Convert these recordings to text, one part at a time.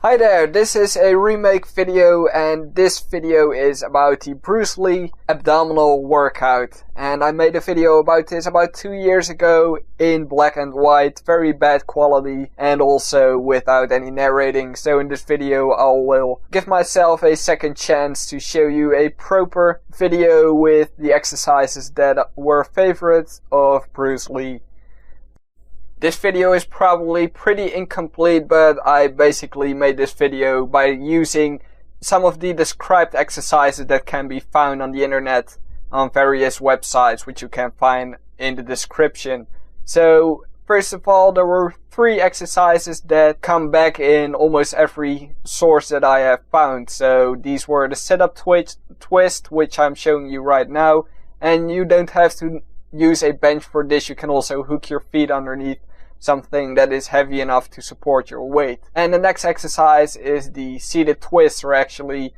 Hi there, this is a remake video, and this video is about the Bruce Lee abdominal workout. And I made a video about this about 2 years ago in black and white, very bad quality, and also without any narrating. So in this video I will give myself a second chance to show you a proper video with the exercises that were favorites of Bruce Lee. This video is probably pretty incomplete, but I basically made this video by using some of the described exercises that can be found on the internet on various websites, which you can find in the description. So, first of all, there were 3 exercises that come back in almost every source that I have found. So, these were the sit-up twist, which I'm showing you right now. And you don't have to use a bench for this, you can also hook your feet underneath something that is heavy enough to support your weight. And the next exercise is the seated twist, or actually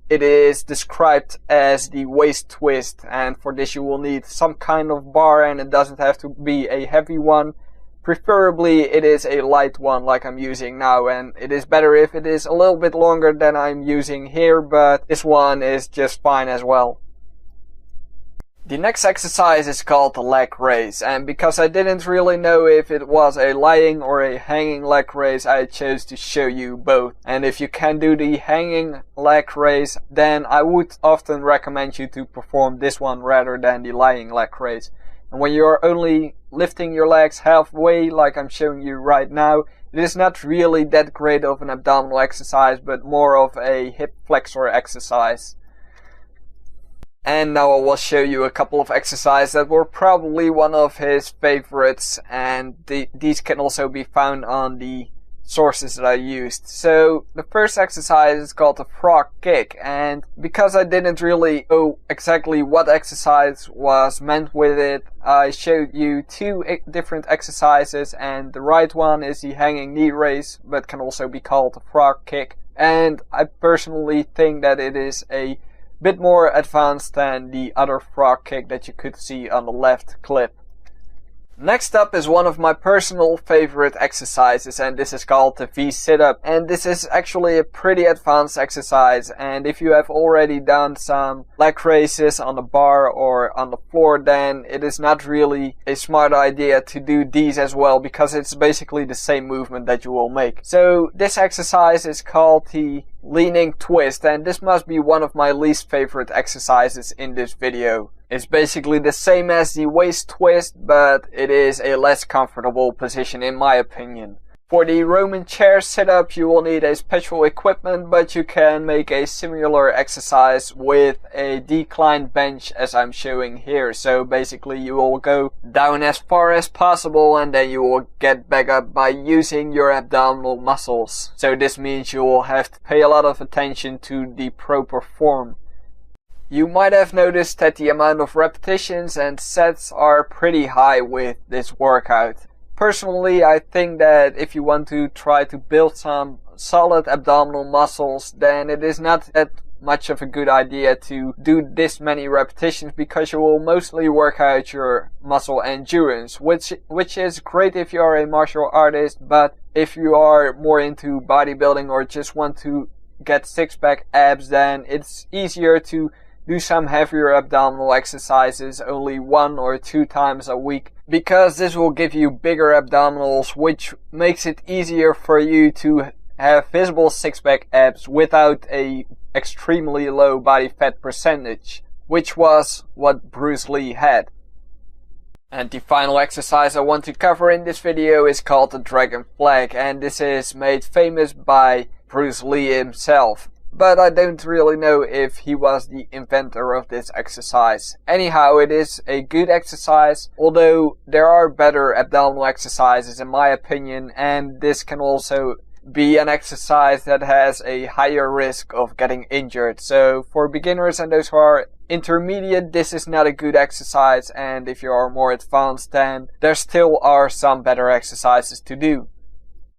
it is described as the waist twist, and for this you will need some kind of bar, and it doesn't have to be a heavy one. Preferably it is a light one like I'm using now, and it is better if it is a little bit longer than I'm using here, but this one is just fine as well. The next exercise is called the leg raise, and because I didn't really know if it was a lying or a hanging leg raise, I chose to show you both. And if you can do the hanging leg raise, then I would often recommend you to perform this one rather than the lying leg raise. And when you're only lifting your legs halfway, like I'm showing you right now, it is not really that great of an abdominal exercise, but more of a hip flexor exercise. And now I will show you a couple of exercises that were probably one of his favorites, and these can also be found on the sources that I used. So the first exercise is called the frog kick, and because I didn't really know exactly what exercise was meant with it, I showed you 2 different exercises, and the right one is the hanging knee raise, but can also be called the frog kick. And I personally think that it is a bit more advanced than the other frog kick that you could see on the left clip. Next up is one of my personal favorite exercises, and this is called the V sit-up. And this is actually a pretty advanced exercise, and if you have already done some leg raises on the bar or on the floor, then it is not really a smart idea to do these as well, because it's basically the same movement that you will make. So this exercise is called the leaning twist, and this must be one of my least favorite exercises in this video. It's basically the same as the waist twist, but it is a less comfortable position in my opinion. For the Roman chair sit-up you will need a special equipment, but you can make a similar exercise with a declined bench as I'm showing here. So basically you will go down as far as possible and then you will get back up by using your abdominal muscles. So this means you will have to pay a lot of attention to the proper form. You might have noticed that the amount of repetitions and sets are pretty high with this workout. Personally, I think that if you want to try to build some solid abdominal muscles, then it is not that much of a good idea to do this many repetitions, because you will mostly work out your muscle endurance, which is great if you are a martial artist, but if you are more into bodybuilding or just want to get six-pack abs, then it's easier to do some heavier abdominal exercises only 1 or 2 times a week, because this will give you bigger abdominals, which makes it easier for you to have visible six-pack abs without a extremely low body fat percentage, which was what Bruce Lee had. And the final exercise I want to cover in this video is called the dragon flag, and this is made famous by Bruce Lee himself. But I don't really know if he was the inventor of this exercise. Anyhow, it is a good exercise, although there are better abdominal exercises in my opinion, and this can also be an exercise that has a higher risk of getting injured. So for beginners and those who are intermediate, this is not a good exercise, and if you are more advanced, then there still are some better exercises to do.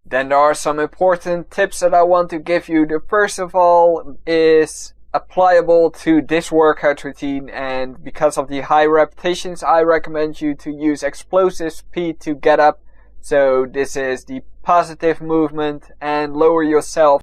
Then there are some important tips that I want to give you. The first of all is applicable to this workout routine, and because of the high repetitions, I recommend you to use explosive speed to get up. So this is the positive movement, and lower yourself